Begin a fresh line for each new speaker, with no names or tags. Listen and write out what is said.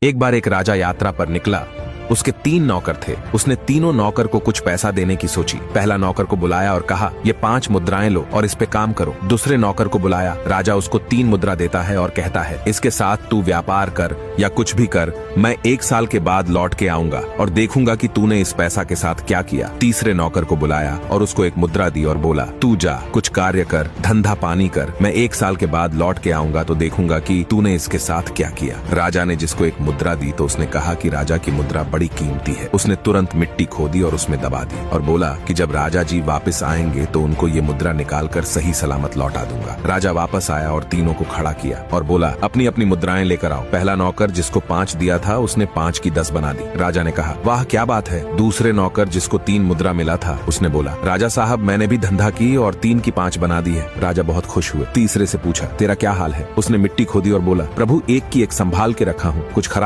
एक बार एक राजा यात्रा पर निकला। उसके 3 नौकर थे। उसने तीनों नौकर को कुछ पैसा देने की सोची। पहला नौकर को बुलाया और कहा, ये 5 मुद्राएं लो और इस पे काम करो। दूसरे नौकर को बुलाया। राजा उसको 3 मुद्रा देता है और कहता है, इसके साथ तू व्यापार कर या कुछ भी कर, मैं 1 साल के बाद लौट के आऊंगा और देखूंगा कि तूने इस पैसा के साथ क्या किया। तीसरे नौकर को बुलाया और उसको 1 मुद्रा दी और बोला, तू जा, कुछ कार्य कर, धंधा पानी कर, मैं 1 साल के बाद लौट के आऊंगा तो देखूंगा कि तूने इसके साथ क्या किया। राजा ने जिसको 1 मुद्रा दी तो उसने कहा कि राजा की मुद्रा बड़ी कीमती है। उसने तुरंत मिट्टी खोदी और उसमें दबा दी और बोला कि जब राजा जी वापस आएंगे तो उनको ये मुद्रा निकालकर सही सलामत लौटा दूंगा। राजा वापस आया और तीनों को खड़ा किया और बोला, अपनी अपनी मुद्राएं लेकर आओ। पहला नौकर जिसको 5 दिया था उसने 5 की 10 बना दी। राजा ने कहा, वाह क्या बात है। दूसरे नौकर जिसको 3 मुद्रा मिला था उसने बोला, राजा साहब मैंने भी धंधा की और 3 की 5 बना दी है। राजा बहुत खुश हुए। तीसरे से पूछा, तेरा क्या हाल है। उसने मिट्टी खोदी और बोला, प्रभु 1 की 1 संभाल के रखा हूँ, कुछ खराब